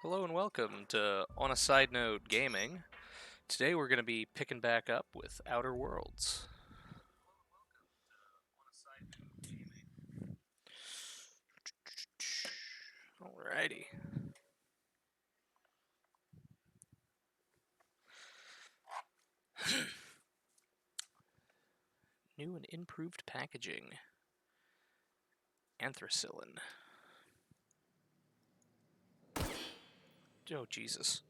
Hello and welcome to On a Side Note Gaming. Today we're going to be picking back up with Outer Worlds. Alrighty. New and improved packaging. Anthracillin. Oh, Jesus.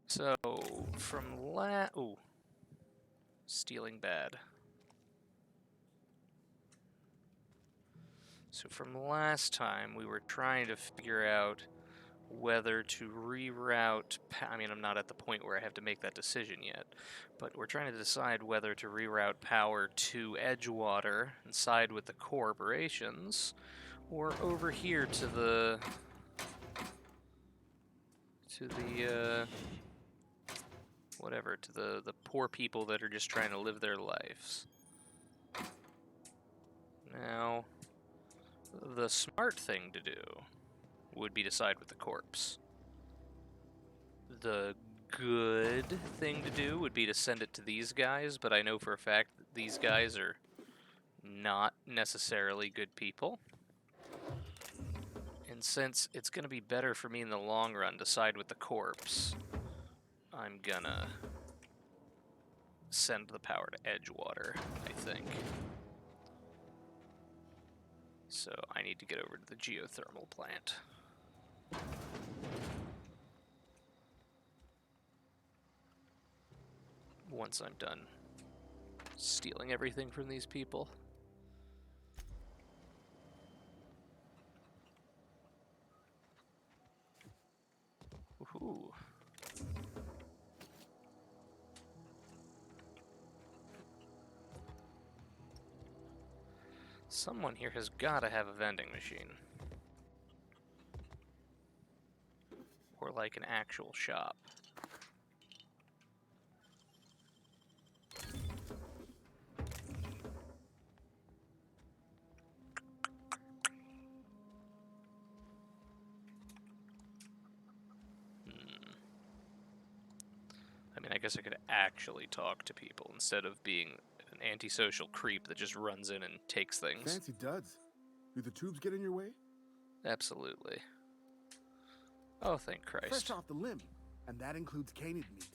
So, ooh. Stealing bad. So from last time, we were trying to figure out whether to reroute. I mean, I'm not at the point where I have to make that decision yet, but we're trying to decide whether to reroute power to Edgewater and side with the corporations, or over here to the whatever, to the poor people that are just trying to live their lives. Now, the smart thing to do would be to side with the corpse. The good thing to do would be to send it to these guys, but I know for a fact that these guys are not necessarily good people. And since it's going to be better for me in the long run to side with the corpse, I'm gonna send the power to Edgewater, I think. So I need to get over to the geothermal plant. Once I'm done stealing everything from these people. Woohoo. Someone here has got to have a vending machine. Or like an actual shop. I mean, I guess I could actually talk to people instead of being an antisocial creep that just runs in and takes things. Fancy duds. Do the tubes get in your way? Absolutely. Oh, thank Christ. Fresh off the limb, and that includes canid meat.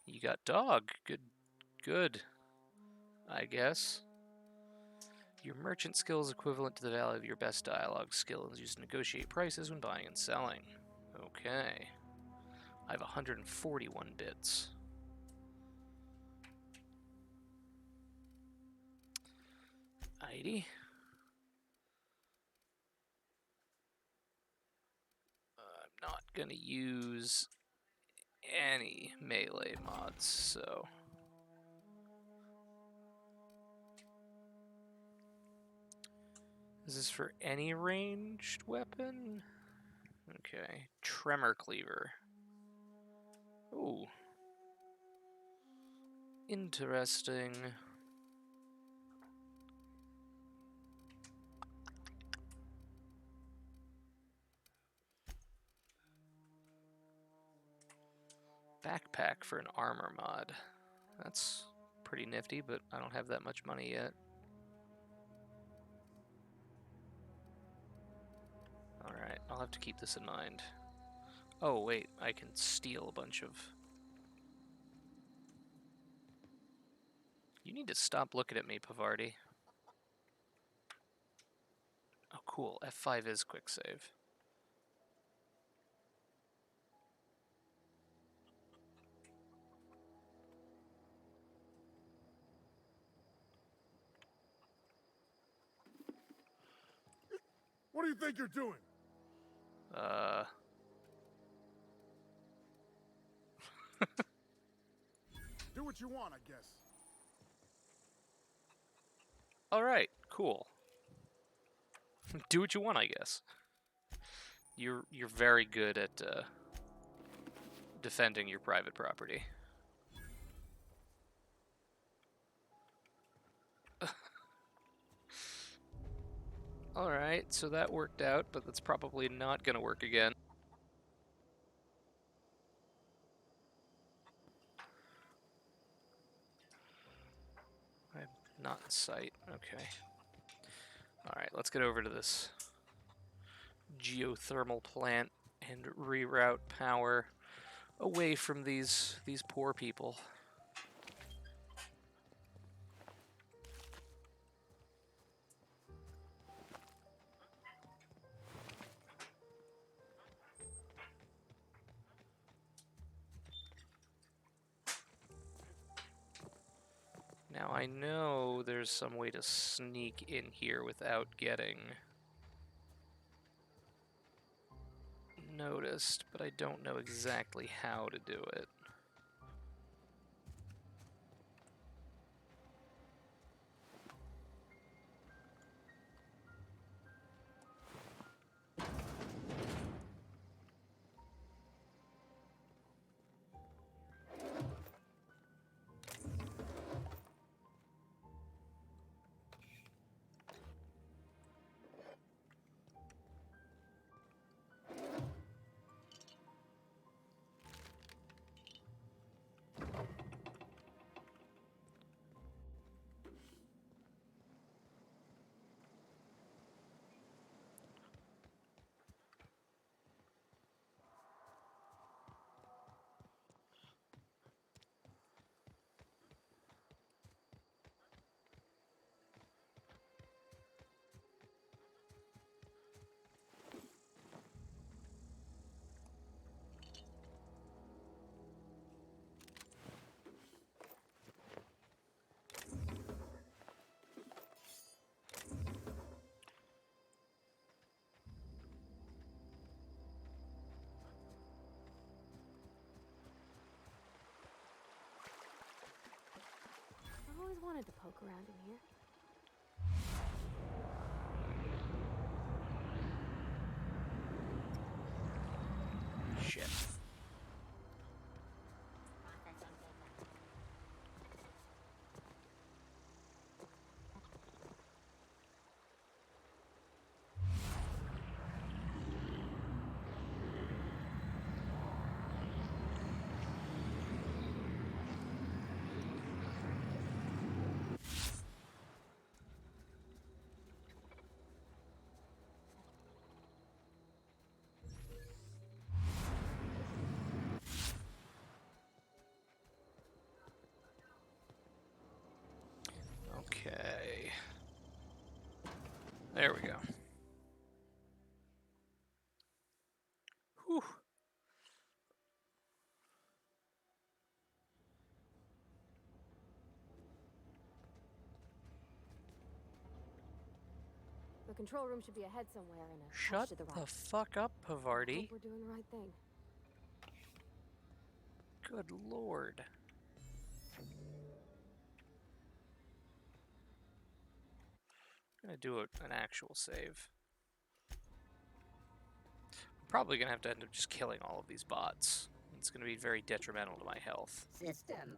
You got dog. Good. I guess. Your merchant skill is equivalent to the value of your best dialogue skill and is used to negotiate prices when buying and selling. Okay. I have 141 bits. Alrighty. I'm not gonna use any melee mods, so... Is this for any ranged weapon? Okay. Tremor Cleaver. Ooh. Interesting. Backpack for an armor mod. That's pretty nifty, but I don't have that much money yet. Alright, I'll have to keep this in mind. Oh, wait, I can steal a bunch of... You need to stop looking at me, Pavardi. Oh, cool. F5 is quick save. What do you think you're doing? Do what you want, I guess. Alright, cool. Do what you want, I guess. You're very good at defending your private property. Alright, so that worked out, but that's probably not going to work again. I'm not in sight. Okay. Alright, let's get over to this geothermal plant and reroute power away from these poor people. Now I know there's some way to sneak in here without getting noticed, but I don't know exactly how to do it. I've always wanted to poke around in here. Shit. Okay. There we go. Whew. The control room should be ahead somewhere in a Shut touch to the the right. fuck up, Pavardi. Hope we're doing the right thing. Good lord. I'm gonna do an actual save. I'm probably gonna have to end up just killing all of these bots. It's gonna be very detrimental to my health. System.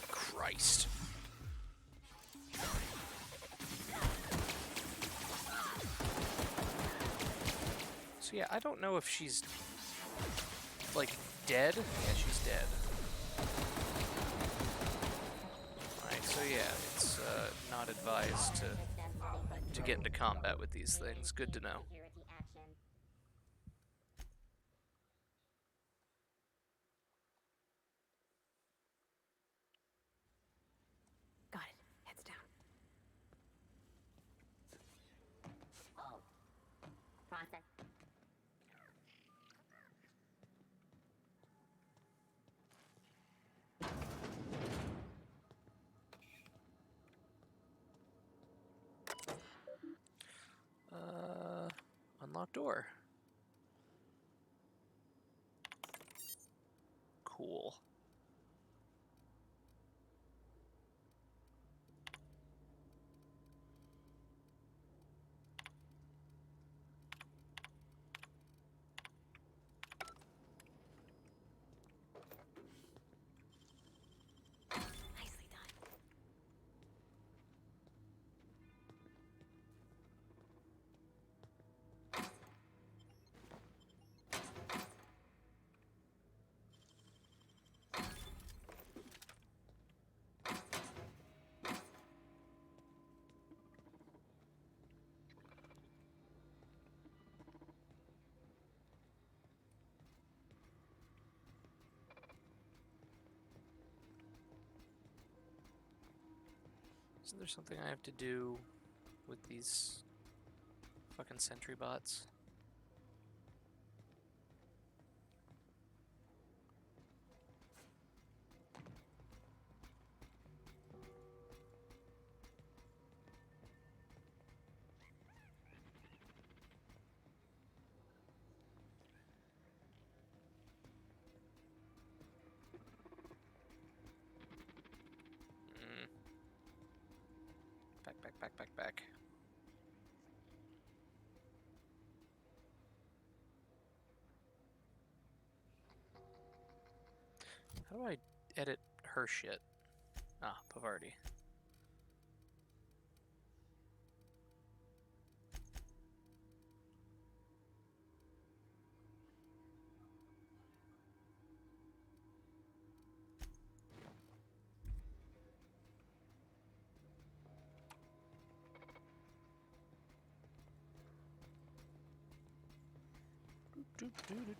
Christ. So yeah, I don't know if she's, like, dead. Yeah, she's dead. Alright, so yeah, it's not advised to get into combat with these things. Good to know. Got it. Heads down. Oh. Process. Unlock door. Cool. Isn't there something I have to do with these fucking sentry bots? Back. How do I edit her shit? Ah, Pavardi.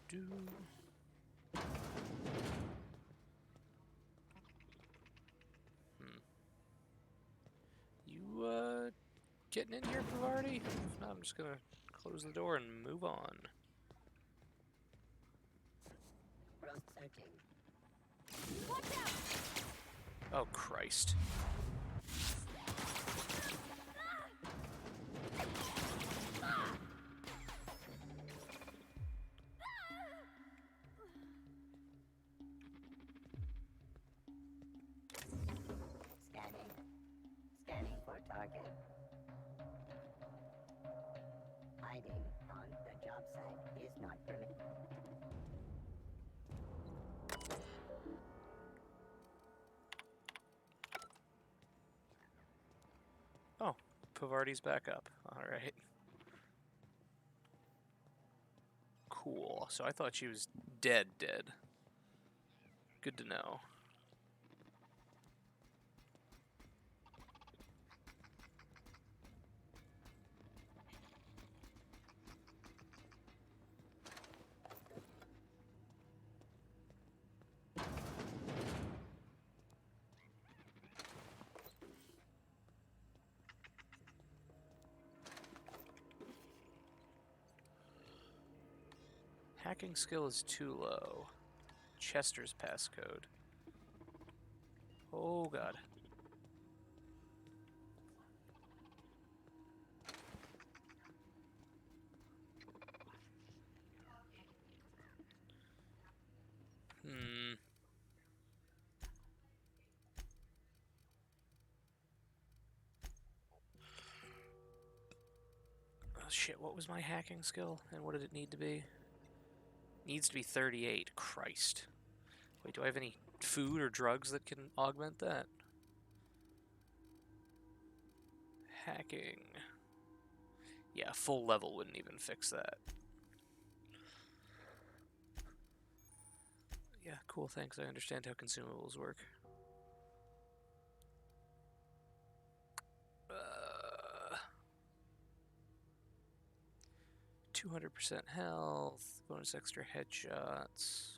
Do. You, getting in here, Pavardi? If not, I'm just gonna close the door and move on. Road searching. Oh, Christ. Scanning. Scanning for target. Hiding on the job site is not permitted. Oh, Pavardi's back up. Alright. Cool. So I thought she was dead. Good to know. Hacking skill is too low. Chester's passcode. Oh god. Oh shit, what was my hacking skill? And what did it need to be? Needs to be 38. Christ. Wait, do I have any food or drugs that can augment that? Hacking. Yeah, full level wouldn't even fix that. Yeah, cool, thanks. I understand how consumables work. 200% health, bonus extra headshots.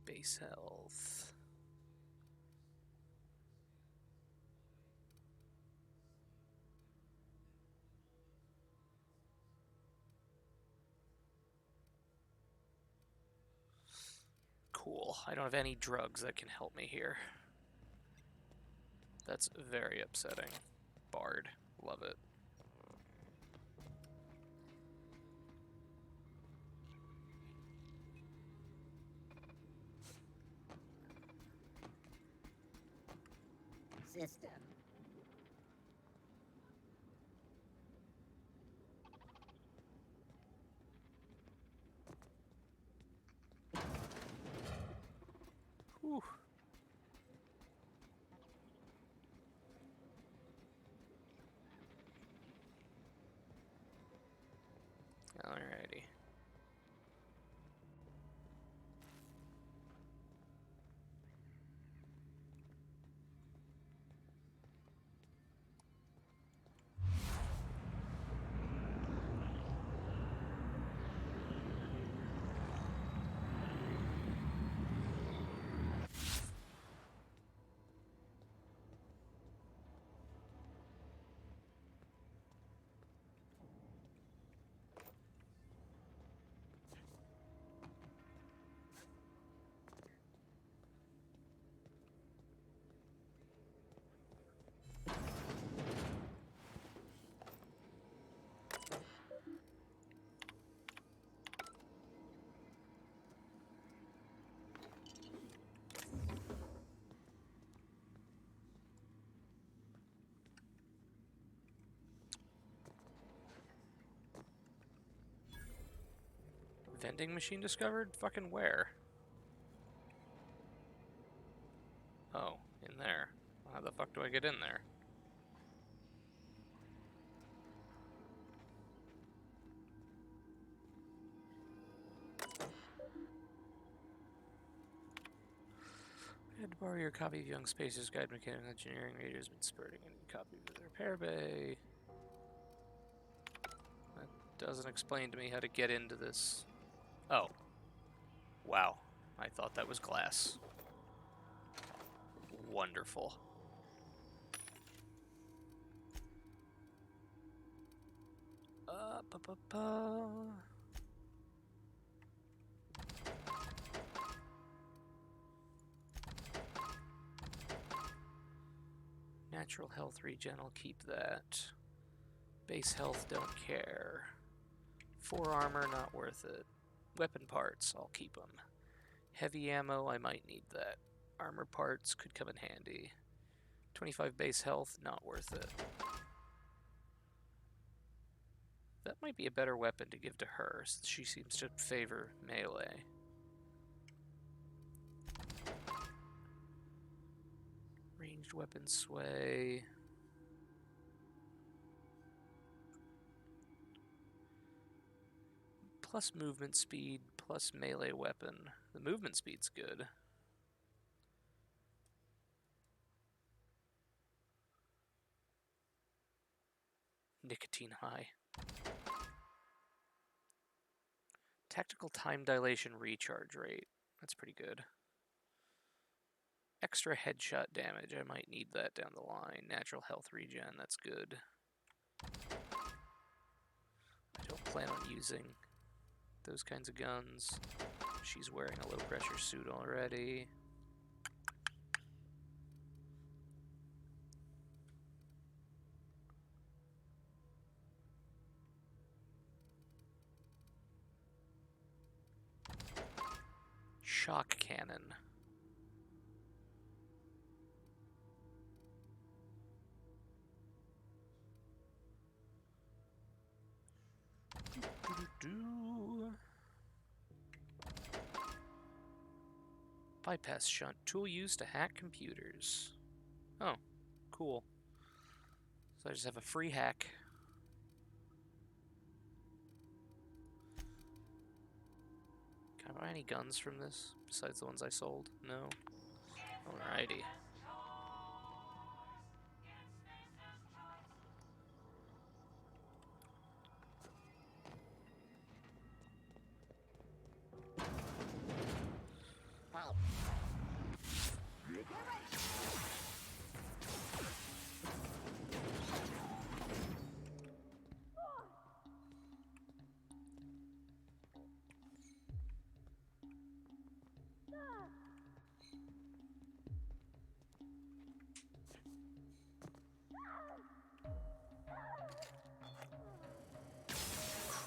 Base health. Cool. I don't have any drugs that can help me here. That's very upsetting. Bard. Love it. System. Whew. Alrighty. Vending machine discovered? Fucking where? Oh, in there. How the fuck do I get in there? I had to borrow your copy of Young Spacer's Guide to Mechanical Engineering. Radio has been spurting a copy of the repair bay. That doesn't explain to me how to get into this. Oh. Wow. I thought that was glass. Wonderful. Ba-ba-ba. Natural health regen, I'll keep that. Base health, don't care. 4 armor, not worth it. Weapon parts, I'll keep them. Heavy ammo, I might need that. Armor parts could come in handy. 25 base health, not worth it. That might be a better weapon to give to her, since she seems to favor melee. Ranged weapon sway. Plus movement speed, plus melee weapon. The movement speed's good. Nicotine high. Tactical time dilation recharge rate. That's pretty good. Extra headshot damage. I might need that down the line. Natural health regen. That's good. I don't plan on using those kinds of guns. She's wearing a low pressure suit already. Shock cannon. Bypass shunt. Tool used to hack computers. Oh, cool. So I just have a free hack. Can I buy any guns from this besides the ones I sold? No. Alrighty.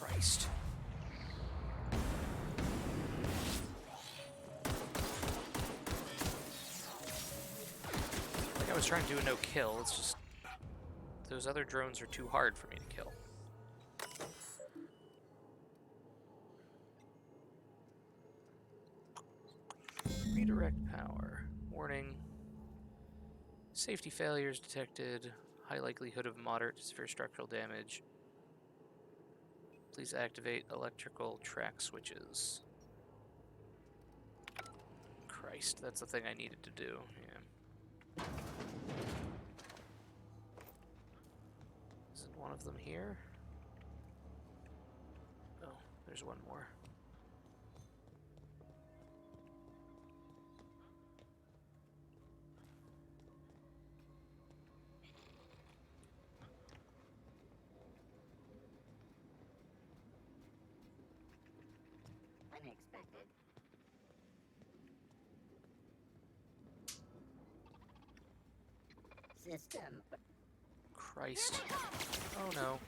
Christ. Like I was trying to do a no-kill, it's just those other drones are too hard for me to kill. Redirect power. Warning. Safety failures detected. High likelihood of moderate to severe structural damage. Please activate electrical track switches. Christ, that's the thing I needed to do. Yeah. Isn't one of them here? Oh, there's one more. Unexpected. System. Christ. Oh no.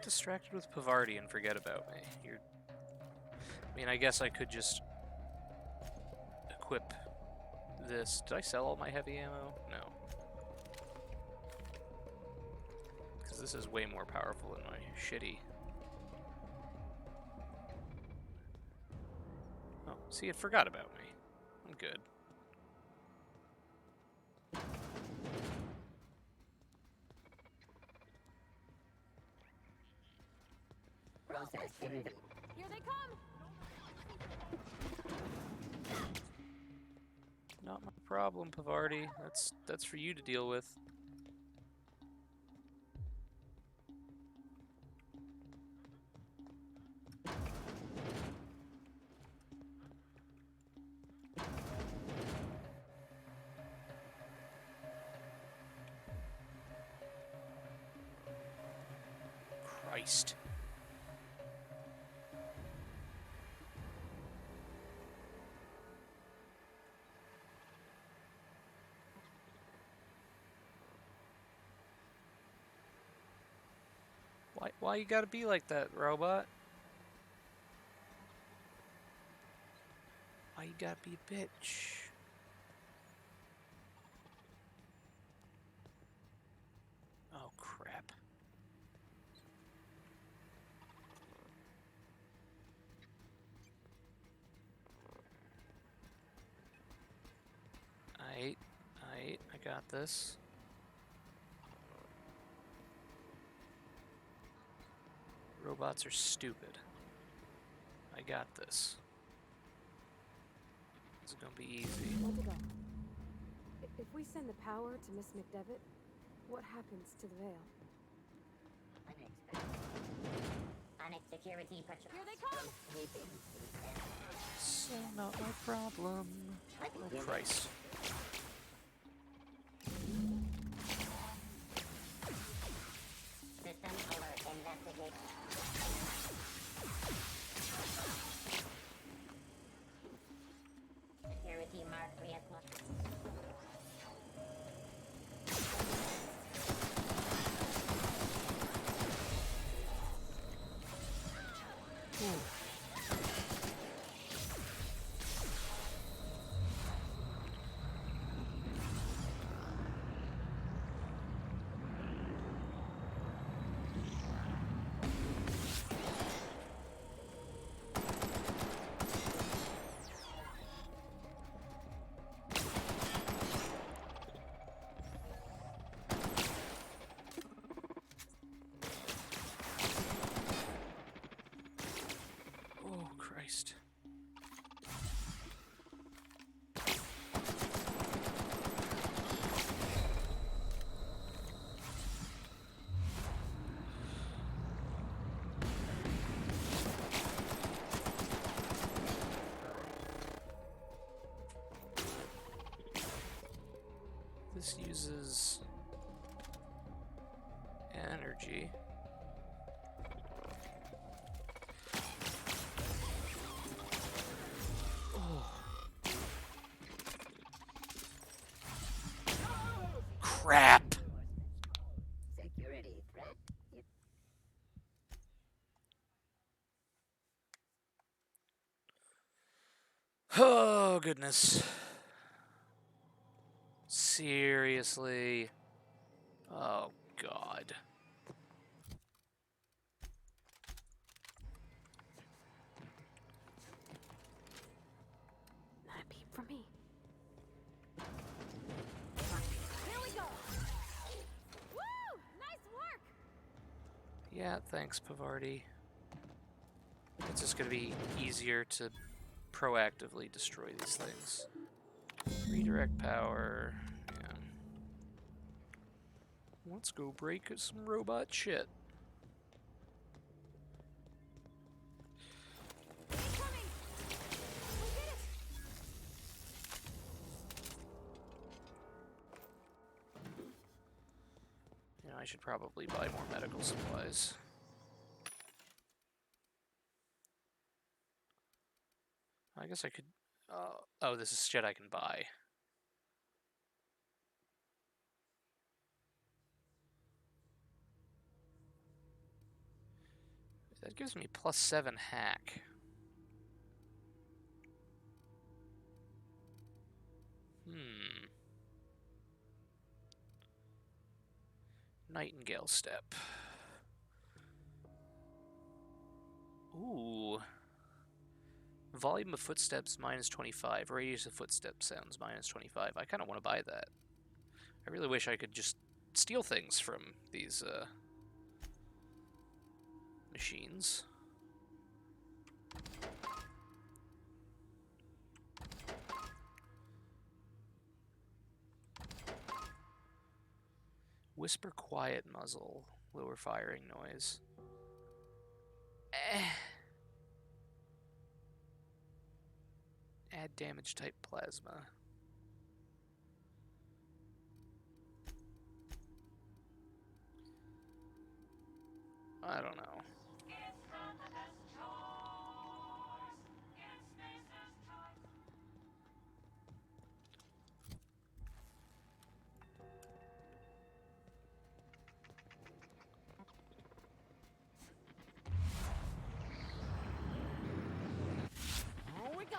distracted with Pavardi and forget about me. I mean, I guess I could just equip this. Did I sell all my heavy ammo? No. Because this is way more powerful than my shitty. Oh, see, it forgot about me. I'm good. Process unit. Here they come! Not my problem, Pavardi. That's for you to deal with. Christ. Why you gotta be like that, robot? Why you gotta be a bitch? Oh, crap. I got this. Robots are stupid. I got this. This is gonna be easy. Let it go. If we send the power to Miss McDevitt, what happens to the veil? Unexpected. Sonic security patrol. Here they come! Sweeping the So not my problem. Oh, Christ. system alert. Investigate. Security mark reattach. Oh, Christ. This uses energy. Crap! Security threat. Oh, goodness. Seriously? Oh, God. Not a peep from me. Here we go! Woo! Nice work! Yeah, thanks, Pavardi. It's just gonna be easier to proactively destroy these things. Redirect power. Yeah. Let's go break some robot shit. Incoming! We did it! You know, I should probably buy more medical supplies. I guess I could... oh, this is shit I can buy. That gives me +7 hack. Nightingale step. Ooh. Volume of footsteps -25. Radius of footsteps sounds -25. I kind of want to buy that. I really wish I could just steal things from these machines. Whisper quiet muzzle. Lower firing noise. Add damage type plasma. I don't know. Here we go.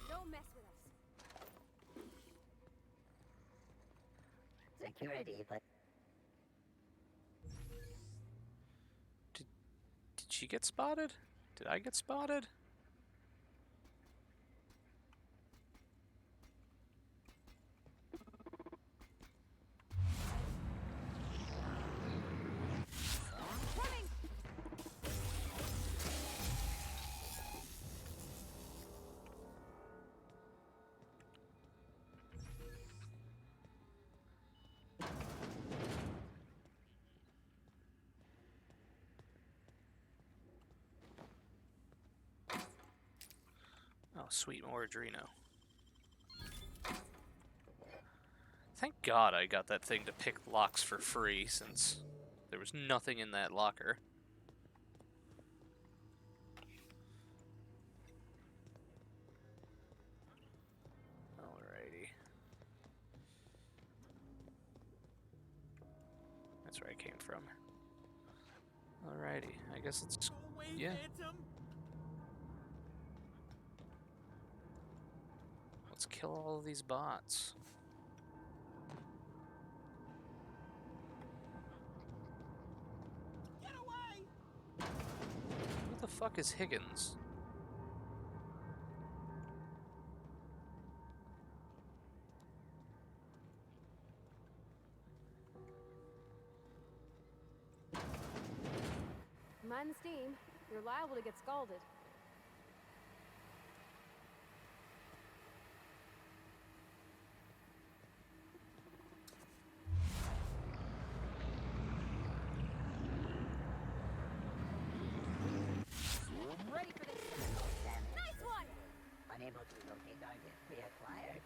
Don't mess with us. Security, but Did she get spotted? Did I get spotted? Oh, sweet, more Adreno. Thank God I got that thing to pick locks for free, since there was nothing in that locker. Alrighty. That's where I came from. Alrighty, I guess it's... yeah. Let's kill all of these bots. Get away! Who the fuck is Higgins? Mind the steam. You're liable to get scalded. Ready for this. Nice one! unable to locate target reacquired.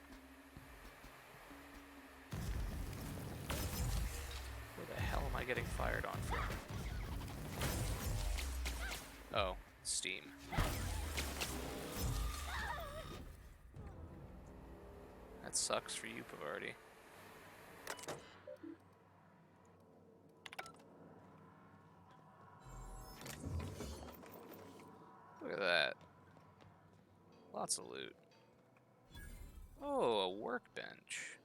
Where the hell am I getting fired on from? Oh, Steam. That sucks for you, Pavardi. Look at that. Lots of loot. Oh, a workbench.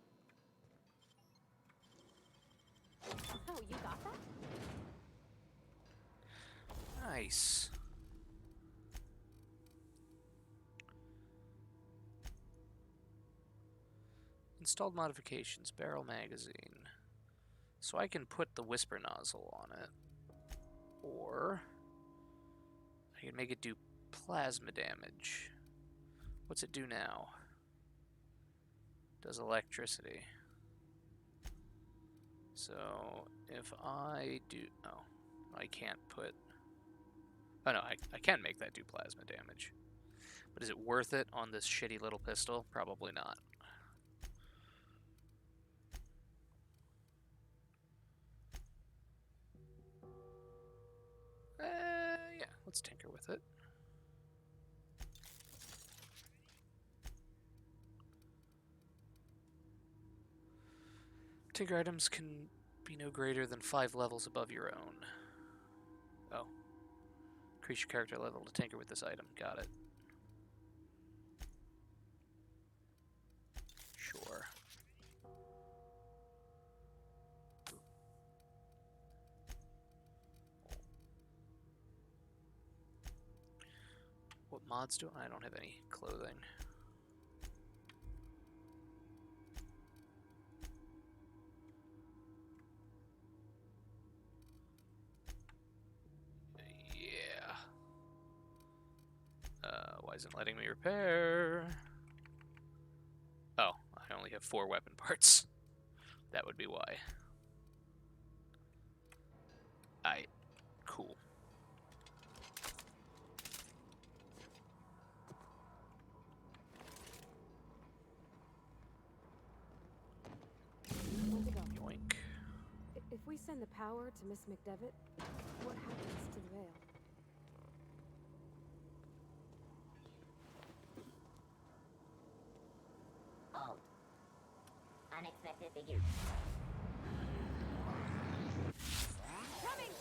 Oh, you got that? Nice. Installed modifications, barrel magazine. So I can put the whisper nozzle on it. Or I can make it do plasma damage. What's it do now? Does electricity. So if I do... oh, I can't put... Oh no, I can make that do plasma damage. But is it worth it on this shitty little pistol? Probably not. Yeah, let's tinker with it. Tinker items can be no greater than 5 levels above your own. Oh. Increase your character level to tinker with this item. Got it. Sure. What mods do I don't have any clothing. Yeah. Why isn't it letting me repair? Oh, I only have 4 weapon parts. That would be why. Cool. Where'd it go? Yoink. If we send the power to Miss McDevitt, what happens to the veil? Hold. Unexpected figure. Coming!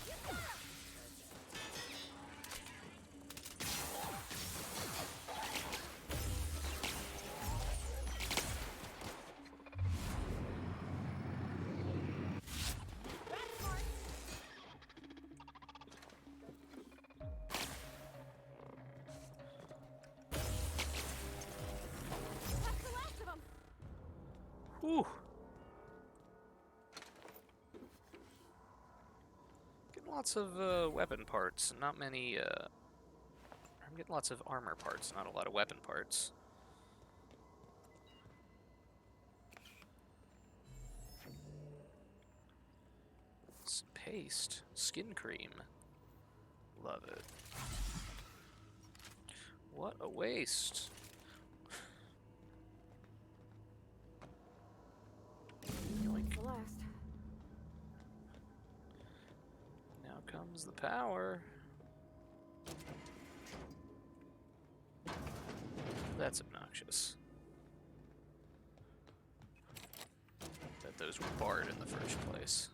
You got him! That's the last of them! Whew. Getting lots of weapon parts. Not many. I'm getting lots of armor parts, not a lot of weapon parts. Some paste. Skin cream. Love it. What a waste. Yoink. The last. Now comes the power. That's obnoxious. That those were barred in the first place.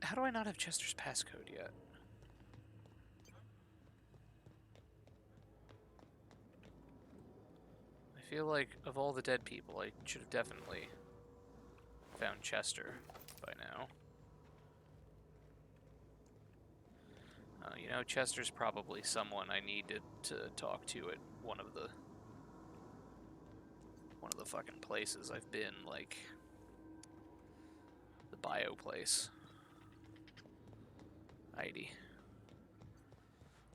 How do I not have Chester's passcode yet? I feel like of all the dead people, I should have definitely found Chester by now. You know, Chester's probably someone I needed to talk to at one of the fucking places I've been, like the bio place. Alrighty.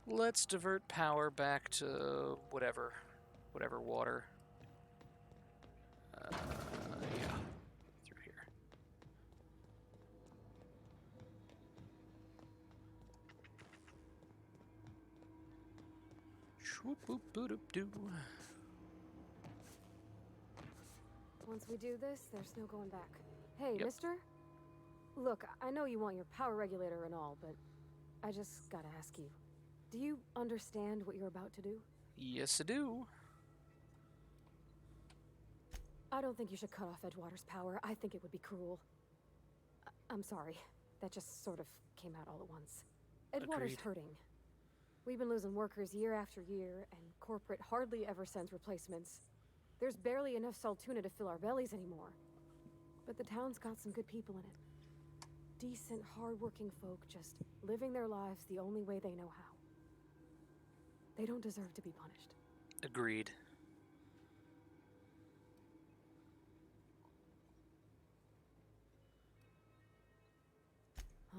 Let's divert power back to whatever water. Yeah, through here. Shwoop-boop-boop-doo. Once we do this, there's no going back. Hey, Yep. mister? Look, I know you want your power regulator and all, but I just gotta ask you. Do you understand what you're about to do? Yes, I do. I don't think you should cut off Edgewater's power. I think it would be cruel. I'm sorry. That just sort of came out all at once. Edgewater's Agreed. hurting. We've been losing workers year after year, and corporate hardly ever sends replacements. There's barely enough Saltuna to fill our bellies anymore. But the town's got some good people in it. Decent, hard-working folk just living their lives the only way they know how. They don't deserve to be punished. Agreed.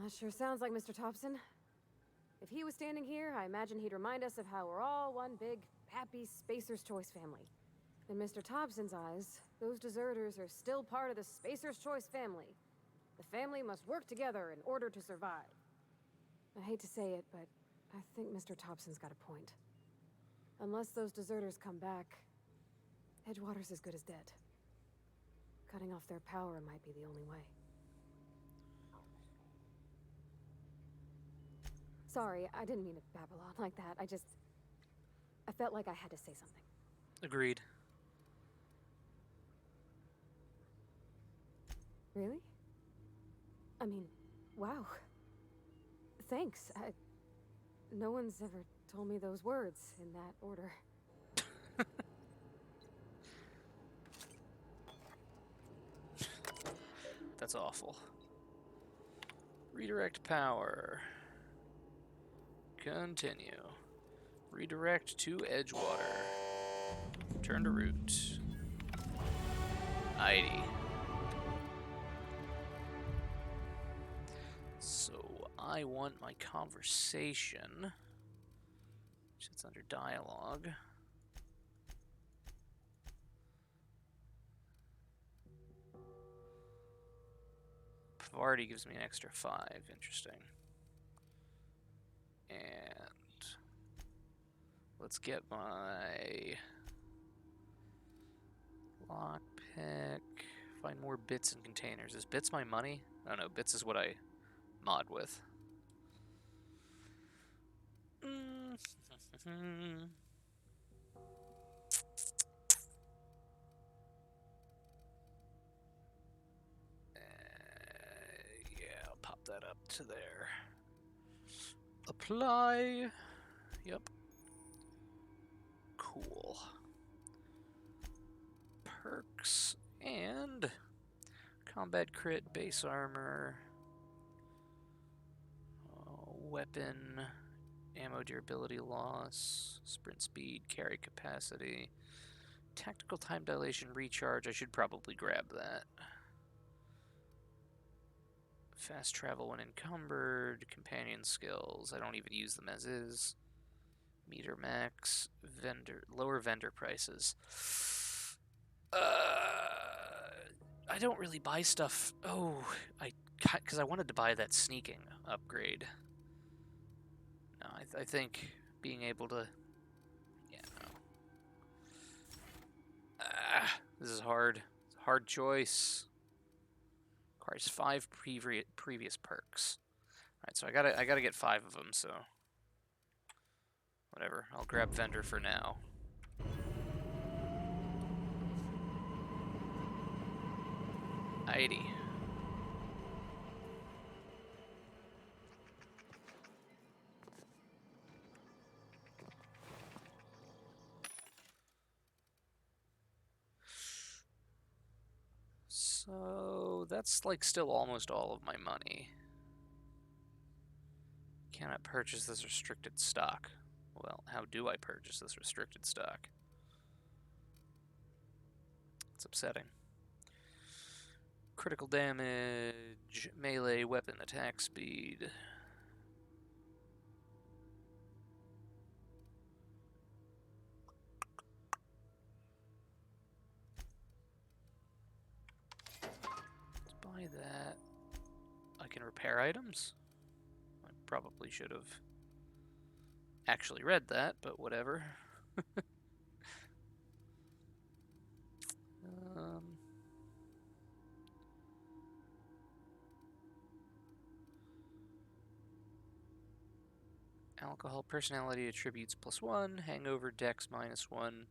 That sure sounds like Mr. Thompson. If he was standing here, I imagine he'd remind us of how we're all one big, happy Spacer's Choice family. In Mr. Thompson's eyes, those deserters are still part of the Spacer's Choice family. The family must work together in order to survive. I hate to say it, but I think Mr. Thompson's got a point. Unless those deserters come back, Edgewater's as good as dead. Cutting off their power might be the only way. Sorry, I didn't mean to babble on like that. I felt like I had to say something. Agreed. Really? I mean, wow. Thanks. No one's ever told me those words in that order. That's awful. Redirect power. Continue. Redirect to Edgewater. Turn to route. ID. So I want my conversation, which is under dialogue. Pavardi gives me an extra 5. Interesting. And let's get my lockpick. Find more bits and containers. Is bits my money? Oh no, bits is what I mod with. Yeah, I'll pop that up to there. Apply. Yep. Cool. Perks and combat crit, base armor, weapon, ammo durability loss, sprint speed, carry capacity, tactical time dilation, recharge. I should probably grab that. Fast travel when encumbered, companion skills. I don't even use them as is. Meter max, lower vendor prices. I don't really buy stuff. Oh, because I wanted to buy that sneaking upgrade. No, I think being able to. Yeah, no. This is hard. It's a hard choice. Requires 5 previous perks. All right, so I gotta get 5 of them. So whatever. I'll grab vendor for now. ID. So that's like still almost all of my money. Cannot purchase this restricted stock. Well, how do I purchase this restricted stock? It's upsetting. Critical damage, melee weapon attack speed. Let's buy that. I can repair items. I probably should have actually read that, but whatever. Alcohol personality attributes +1, hangover dex -1.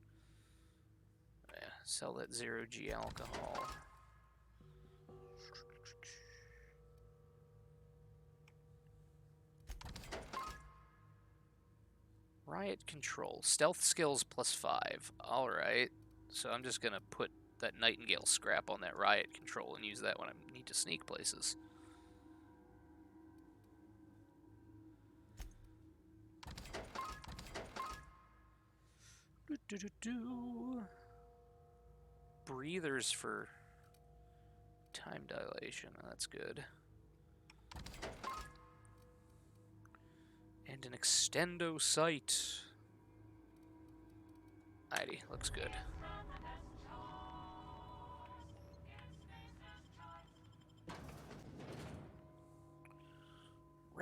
Yeah, sell that 0G alcohol. Riot control. Stealth skills +5. Alright. So I'm just gonna put that Nightingale scrap on that riot control and use that when I need to sneak places. Breathers for time dilation. That's good. And an extendo sight. Alrighty, looks good.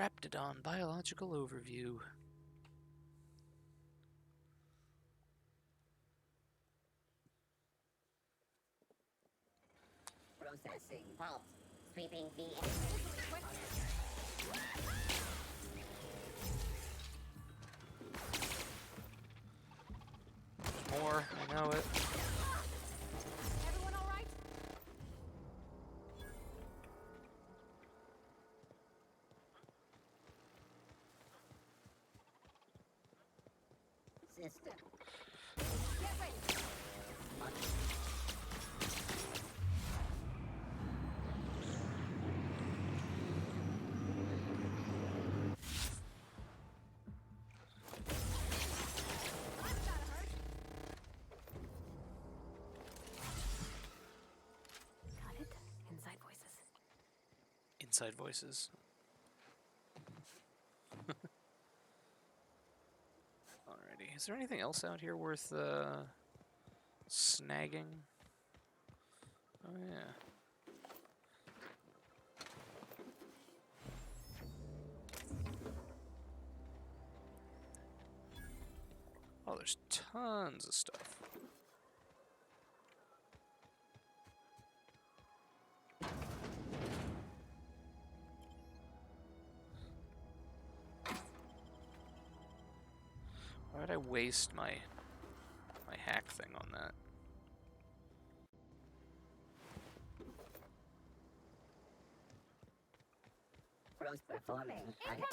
Raptidon biological overview. Processing. Halt. Sweeping the... There's more, I know it. Everyone all right? System. Get ready. Got it. Inside voices. Inside voices. Alrighty. Is there anything else out here worth snagging? Oh yeah. Oh, there's tons of stuff. Why did I waste my hack thing on that? Performing. Incoming!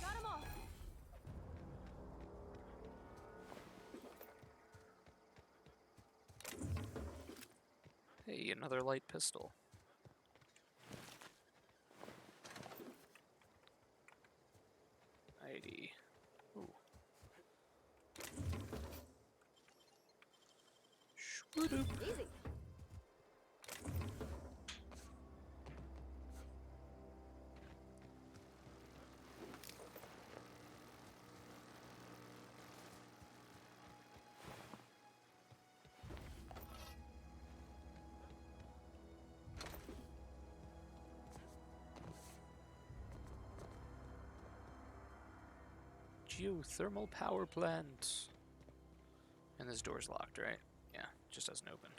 Got 'em all. Hey, another light pistol. ID. Ooh. Shwoodoop. Easy. Geothermal power plant. And this door's locked, right? Yeah, just doesn't open.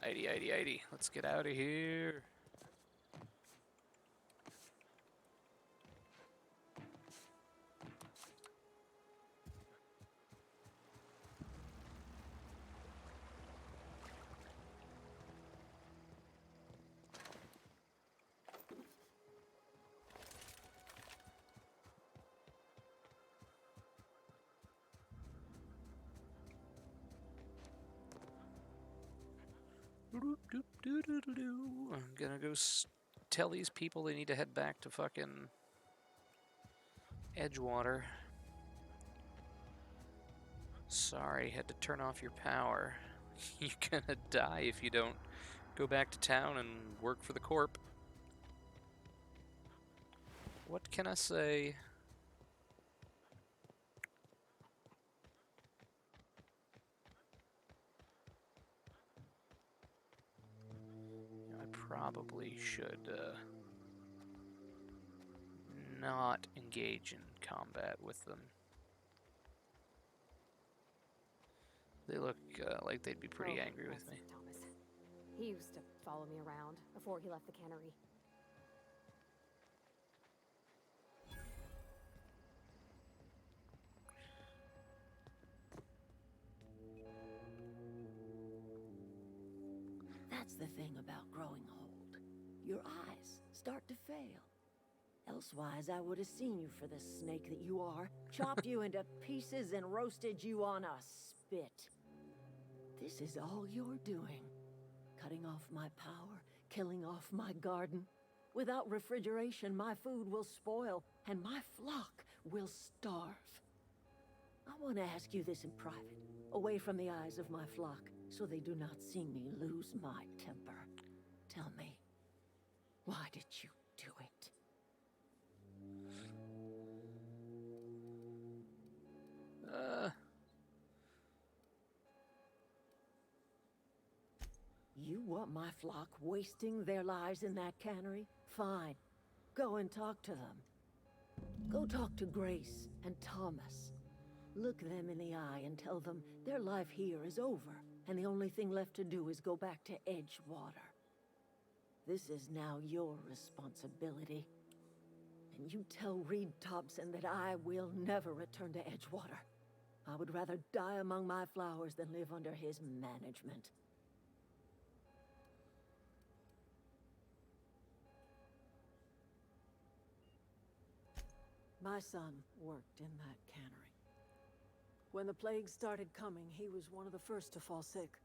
ID. Let's get out of here. I'm gonna go tell these people they need to head back to fucking Edgewater. Sorry, had to turn off your power. You're gonna die if you don't go back to town and work for the Corp. What can I say? I probably should not engage in combat with them. They look like they'd be pretty Oh, angry with that's me. Thomas. He used to follow me around before he left the cannery. That's the thing about growing old. Your eyes start to fail. Elsewise, I would have seen you for the snake that you are, chopped you into pieces and roasted you on a spit. This is all you're doing. Cutting off my power, killing off my garden. Without refrigeration, my food will spoil, and my flock will starve. I want to ask you this in private, away from the eyes of my flock, so they do not see me lose my temper. Tell me, why did you do it? You want my flock wasting their lives in that cannery? Fine. Go and talk to them. Go talk to Grace and Thomas. Look them in the eye and tell them their life here is over, and the only thing left to do is go back to Edgewater. This is now your responsibility. And you tell Reed Thompson that I will never return to Edgewater. I would rather die among my flowers than live under his management. My son worked in that cannery. When the plague started coming, he was one of the first to fall sick.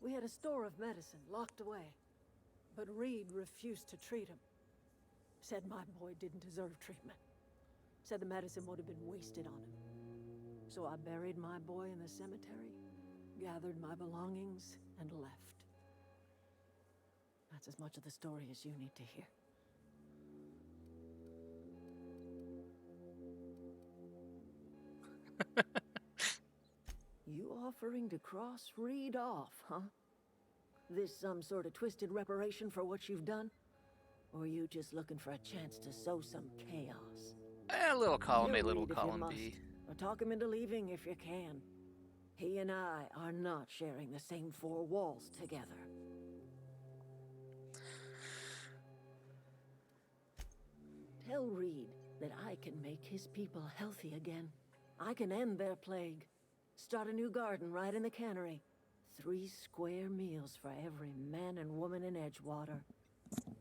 We had a store of medicine locked away, but Reed refused to treat him. Said my boy didn't deserve treatment. Said the medicine would have been wasted on him. So I buried my boy in the cemetery, gathered my belongings, and left. That's as much of the story as you need to hear. You offering to cross Reed off, huh? This some sort of twisted reparation for what you've done? Or you just looking for a chance to sow some chaos? A little column A, Kill little Reed if you column must, B. or talk him into leaving if you can. He and I are not sharing the same four walls together. Tell Reed that I can make his people healthy again. I can end their plague. Start a new garden right in the cannery. 3 square meals for every man and woman in Edgewater.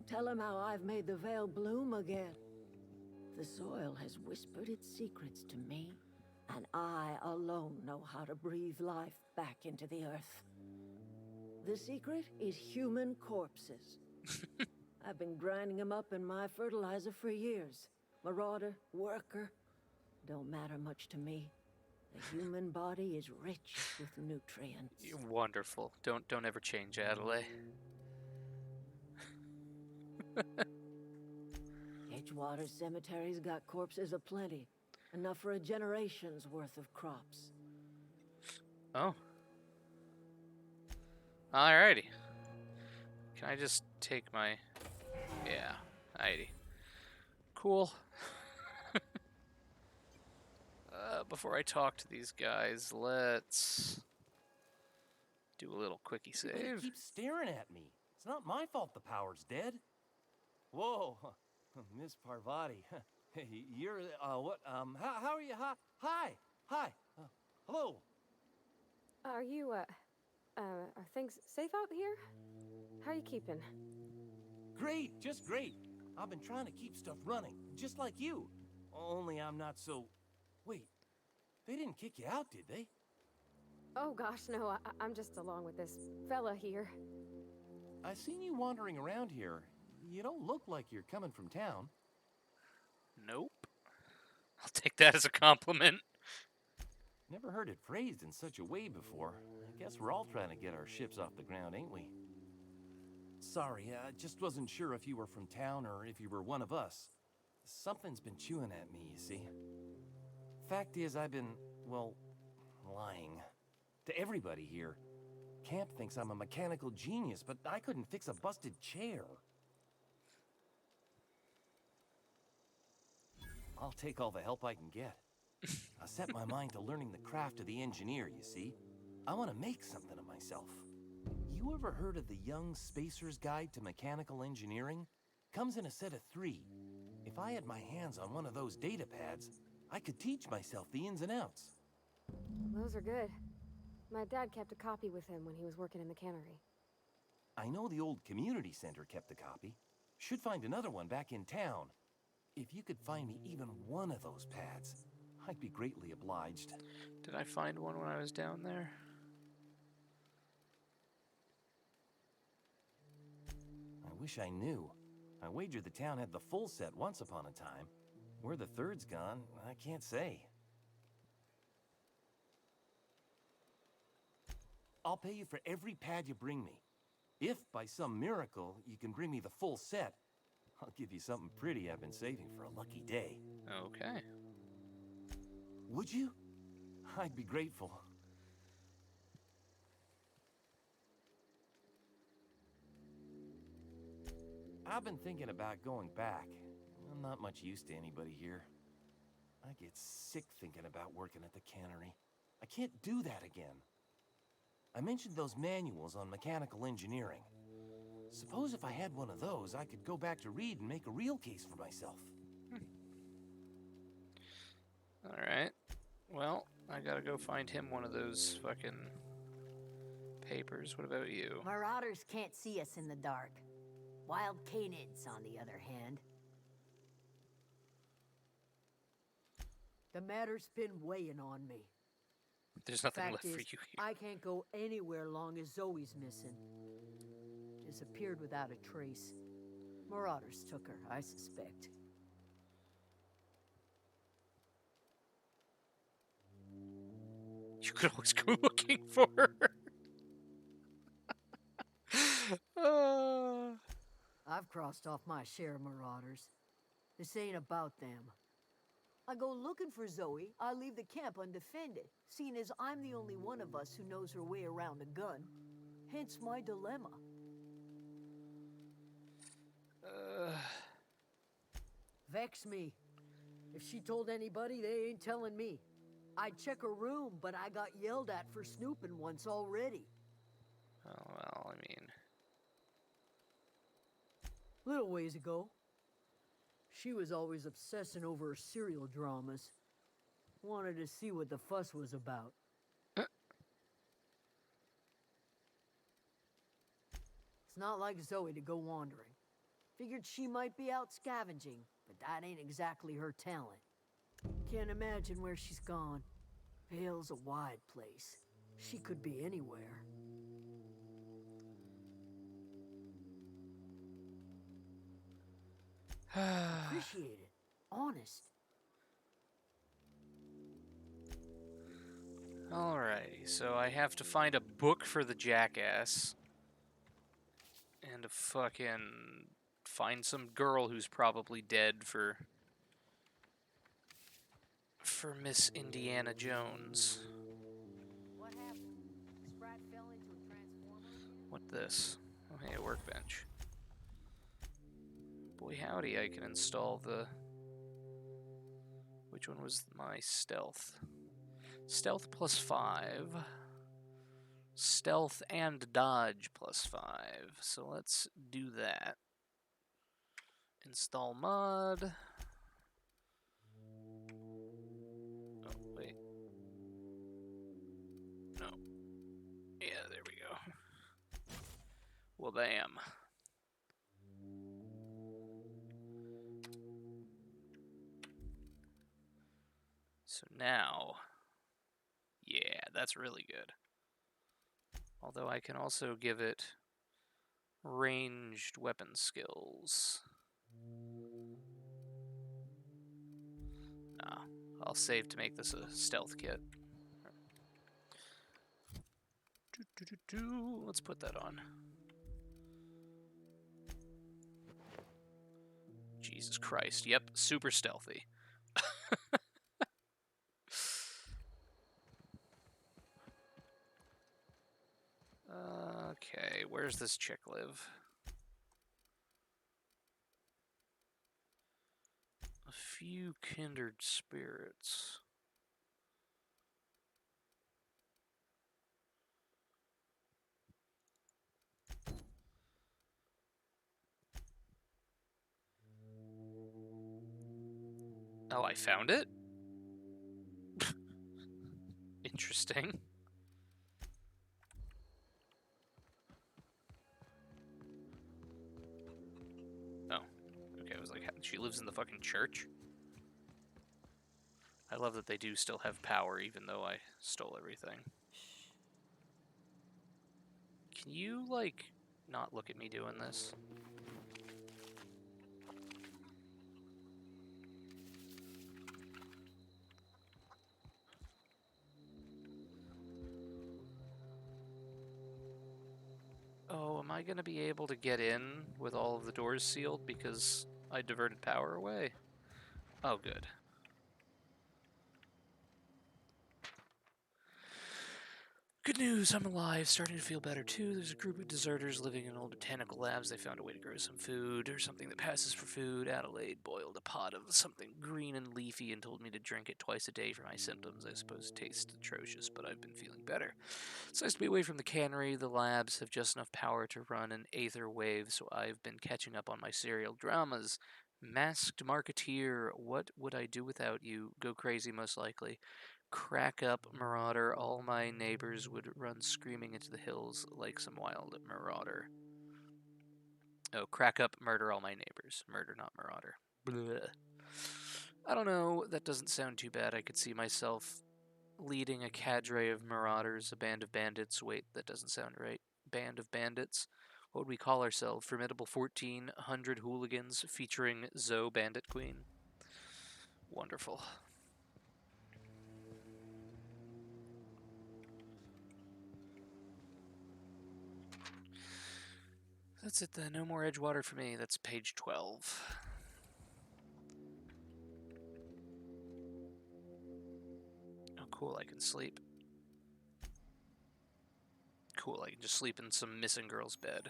Tell him how I've made the Vale bloom again. The soil has whispered its secrets to me, and I alone know how to breathe life back into the earth. The secret is human corpses. I've been grinding them up in my fertilizer for years. Marauder, worker, don't matter much to me. The human body is rich with nutrients. Wonderful. Don't ever change, Adelaide. Edgewater Cemetery's got corpses aplenty. Enough for a generation's worth of crops. Oh. Alrighty. Can I just take my... Yeah, alrighty. Cool. Before I talk to these guys, let's do a little quickie Everybody save. keeps staring at me. It's not my fault the power's dead. Whoa, Miss Parvati. You're, what, how are you? Hi, hello. Are you, are things safe out here? How are you keeping? Great, just great. I've been trying to keep stuff running, just like you. Only I'm not so... Wait, they didn't kick you out, did they? Oh gosh, no, I'm just along with this fella here. I seen you wandering around here. You don't look like you're coming from town. Nope. I'll take that as a compliment. Never heard it phrased in such a way before. I guess we're all trying to get our ships off the ground, ain't we? Sorry, I just wasn't sure if you were from town or if you were one of us. Something's been chewing at me, you see. Fact is, I've been, well, lying. To everybody here. Camp thinks I'm a mechanical genius, but I couldn't fix a busted chair. I'll take all the help I can get. I set my mind to learning the craft of the engineer, you see. I want to make something of myself. You ever heard of the Young Spacer's Guide to Mechanical Engineering? Comes in a set of 3. If I had my hands on one of those data pads, I could teach myself the ins and outs. Those are good. My dad kept a copy with him when he was working in the cannery. I know the old community center kept a copy. Should find another one back in town. If you could find me even one of those pads, I'd be greatly obliged. Did I find one when I was down there? I wish I knew. I wagered the town had the full set once upon a time. Where the third's gone, I can't say. I'll pay you for every pad you bring me. If, by some miracle, you can bring me the full set, I'll give you something pretty I've been saving for a lucky day. Okay. Would you? I'd be grateful. I've been thinking about going back. I'm not much use to anybody here. I get sick thinking about working at the cannery. I can't do that again. I mentioned those manuals on mechanical engineering. Suppose if I had one of those, I could go back to Reed and make a real case for myself. Alright. Well, I gotta go find him one of those fucking papers. What about you? Marauders can't see us in the dark. Wild canids, on the other hand. The matter's been weighing on me. There's nothing Fact left is, for you here. I can't go anywhere long as Zoe's missing. Disappeared without a trace. Marauders took her, I suspect. You could always go looking for her. I've crossed off my share of marauders. This ain't about them. I go looking for Zoe, I leave the camp undefended, seeing as I'm the only one of us who knows her way around a gun. Hence my dilemma. Vex me. If she told anybody, they ain't telling me. I'd check her room, but I got yelled at for snooping once already. Oh, well, I mean... Little ways ago. She was always obsessing over her serial dramas. Wanted to see what the fuss was about. It's not like Zoe to go wandering. Figured she might be out scavenging, but that ain't exactly her talent. Can't imagine where she's gone. Vale's a wide place. She could be anywhere. Appreciate it. Honest. Alrighty, so I have to find a book for the jackass. And to fucking find some girl who's probably dead for Miss Indiana Jones. What happened? Sprat fell into a transformer again? What this? Oh, hey, a workbench. Boy howdy, I can install the... Which one was my stealth? Stealth +5. Stealth and dodge +5. So let's do that. Install mod. Oh, wait. No. Yeah, there we go. Well, bam. So now, yeah, that's really good. Although I can also give it ranged weapon skills. Nah, I'll save to make this a stealth kit. Let's put that on. Jesus Christ, yep, super stealthy. Okay, where's this chick live? A few kindred spirits. Oh, I found it? Interesting. Oh, okay, I was like, she lives in the fucking church? I love that they do still have power, even though I stole everything. Can you, like, not look at me doing this? Oh, am I gonna be able to get in with all of the doors sealed because I diverted power away? Oh, good. Good news, I'm alive. Starting to feel better too. There's a group of deserters living in old botanical labs. They found a way to grow some food, or something that passes for food. Adelaide boiled a pot of something green and leafy and told me to drink it twice a day for my symptoms. I suppose it tastes atrocious, but I've been feeling better. It's nice to be away from the cannery. The labs have just enough power to run an aether wave, so I've been catching up on my serial dramas. Masked Marketeer, What Would I Do Without You? Go Crazy, most likely. Crack Up Marauder, All My Neighbors Would Run Screaming into the Hills like some wild marauder. Oh, Crack Up, Murder All My Neighbors. Murder, not Marauder. Blech. I don't know, that doesn't sound too bad. I could see myself leading a cadre of marauders, a band of bandits. Wait, that doesn't sound right. Band of bandits? What would we call ourselves? Formidable 1400 hooligans featuring Zoe Bandit Queen? Wonderful. That's it then. No more Edgewater for me. That's page 12. Oh, cool. I can sleep. Cool. I can just sleep in some missing girl's bed.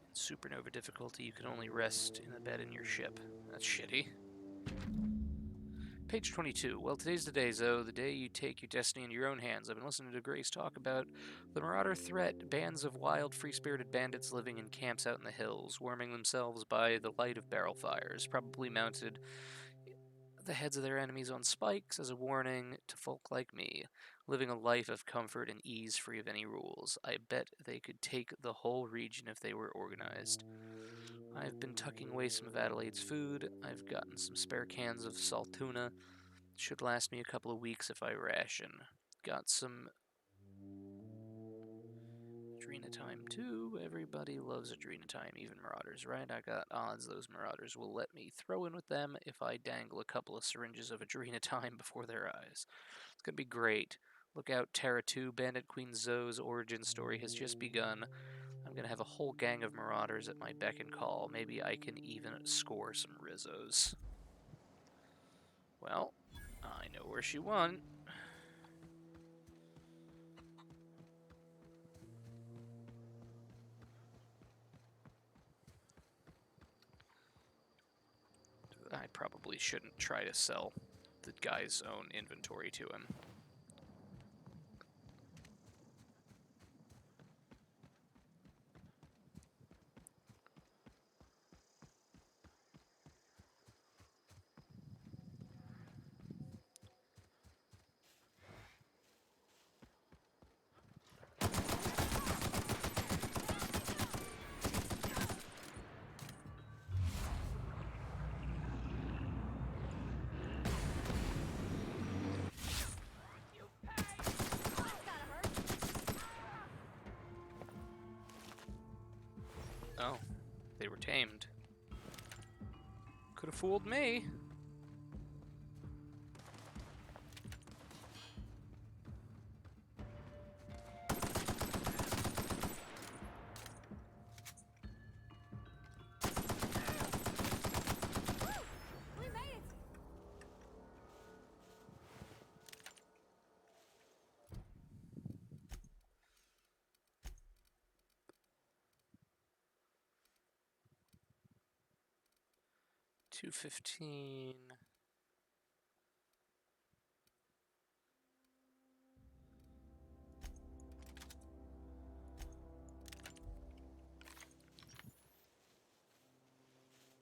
In supernova difficulty, you can only rest in a bed in your ship. That's shitty. Page 22. Well, today's the day, Zoe. The day you take your destiny into your own hands. I've been listening to Grace talk about the Marauder threat. Bands of wild, free-spirited bandits living in camps out in the hills, warming themselves by the light of barrel fires, probably mounted the heads of their enemies on spikes as a warning to folk like me, living a life of comfort and ease free of any rules. I bet they could take the whole region if they were organized. I've been tucking away some of Adelaide's food. I've gotten some spare cans of salt tuna. Should last me a couple of weeks if I ration. Got some Adrena time too. Everybody loves Adrena time, even Marauders, right? I got odds those Marauders will let me throw in with them if I dangle a couple of syringes of Adrena time before their eyes. It's gonna be great. Look out, Terra 2. Bandit Queen Zoe's origin story has just begun. I'm gonna have a whole gang of Marauders at my beck and call. Maybe I can even score some Rizzos. Well, I know where she won. I probably shouldn't try to sell the guy's own inventory to him. Oh, they were tamed. Could have fooled me. We made it! $215.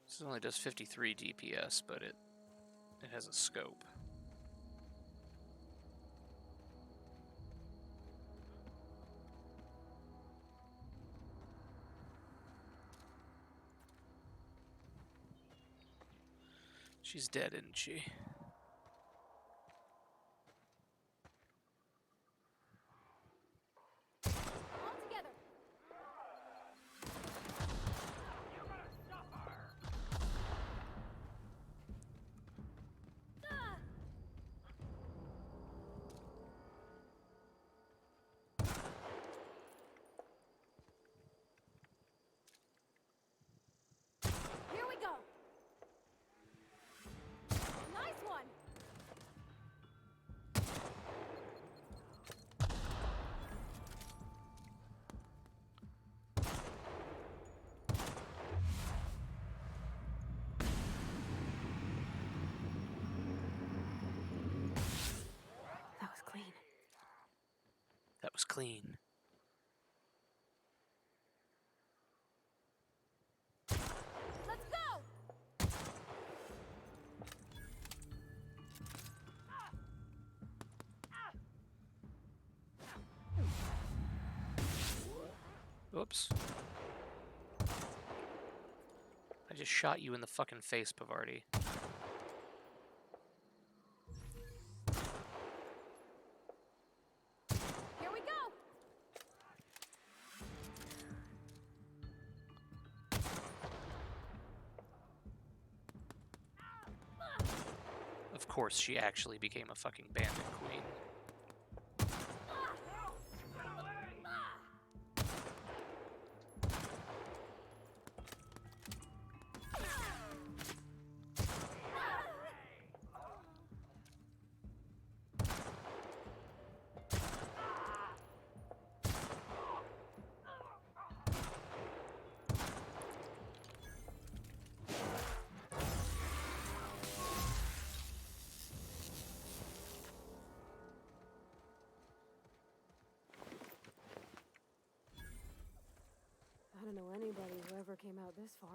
This only does 53 DPS, but it has a scope. She's dead, isn't she? All together! Ah! Here we go! Nice one! That was clean. Let's go! Oops. I just shot you in the fucking face, Pavardi. Here we go! Of course, she actually became a fucking bandit queen. I don't know anybody who ever came out this far.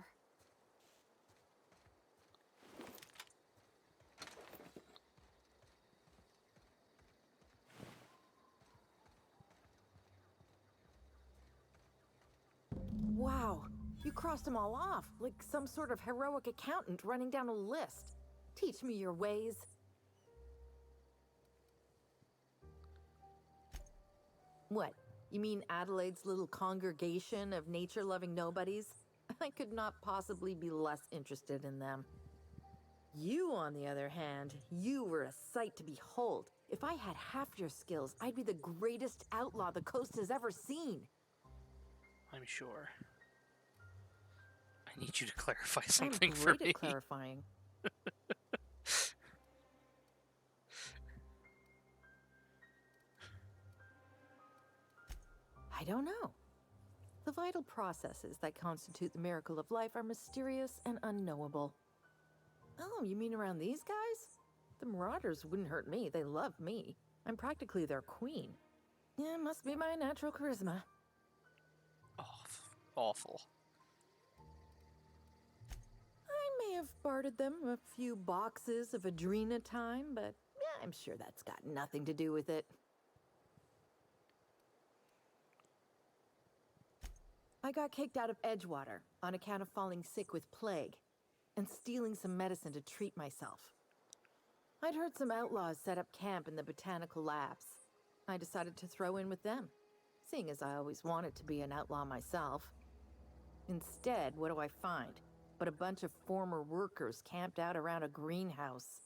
Wow, you crossed them all off, like some sort of heroic accountant running down a list. Teach me your ways. What? You mean Adelaide's little congregation of nature-loving nobodies? I could not possibly be less interested in them. You, on the other hand, you were a sight to behold. If I had half your skills, I'd be the greatest outlaw the coast has ever seen. I'm sure. I need you to clarify I'm something great for at me. clarifying. I don't know. The vital processes that constitute the miracle of life are mysterious and unknowable. Oh, you mean around these guys? The Marauders wouldn't hurt me. They love me. I'm practically their queen. Yeah, it must be my natural charisma. Awful. I may have bartered them a few boxes of Adrena time, but yeah, I'm sure that's got nothing to do with it. I got kicked out of Edgewater on account of falling sick with plague and stealing some medicine to treat myself. I'd heard some outlaws set up camp in the botanical labs. I decided to throw in with them, seeing as I always wanted to be an outlaw myself. Instead, what do I find? But a bunch of former workers camped out around a greenhouse.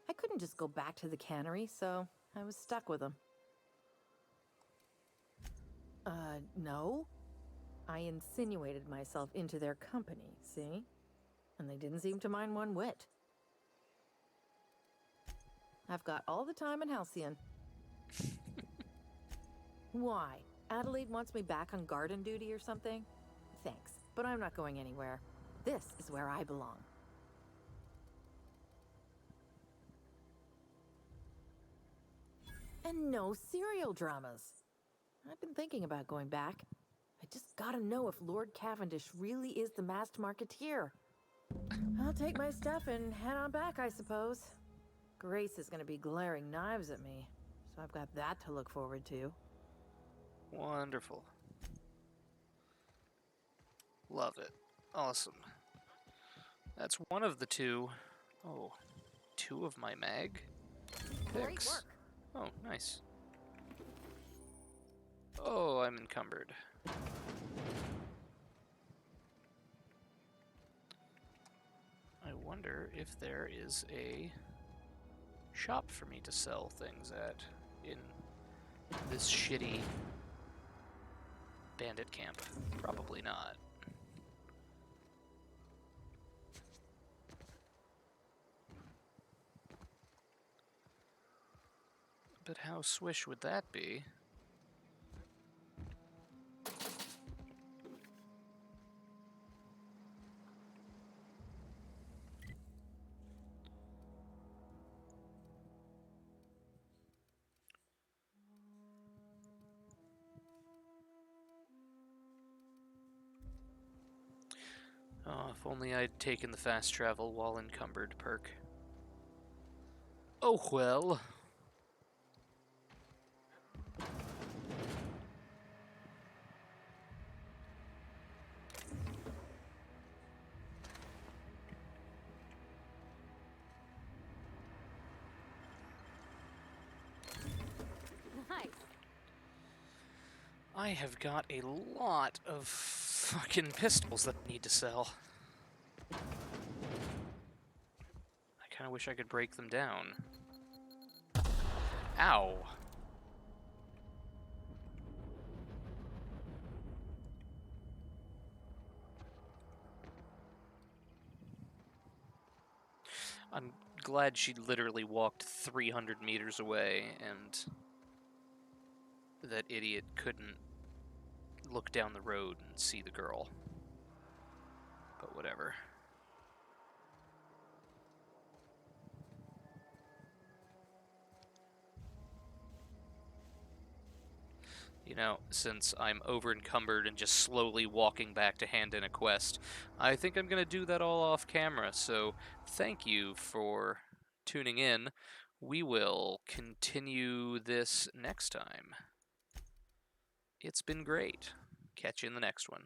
I couldn't just go back to the cannery, so I was stuck with them. No. I insinuated myself into their company, see? And they didn't seem to mind one whit. I've got all the time in Halcyon. Why? Adelaide wants me back on garden duty or something? Thanks, but I'm not going anywhere. This is where I belong. And no serial dramas. I've been thinking about going back. I just gotta know if Lord Cavendish really is the masked marketeer. I'll take my stuff and head on back, I suppose. Grace is gonna be glaring knives at me, so I've got that to look forward to. Wonderful. Love it. Awesome. That's one of the two. Oh, two of my mag Great picks. work. Oh, nice. Oh, I'm encumbered. I wonder if there is a shop for me to sell things at in this shitty bandit camp. Probably not. But how swish would that be? If only I'd taken the fast travel while encumbered perk. Oh well. Nice. I have got a lot of fucking pistols that I need to sell. I kind of wish I could break them down. Ow. I'm glad she literally walked 300 meters away and that idiot couldn't look down the road and see the girl. But whatever. You know, since I'm over encumbered and just slowly walking back to hand in a quest, I think I'm going to do that all off camera. So thank you for tuning in. We will continue this next time. It's been great. Catch you in the next one.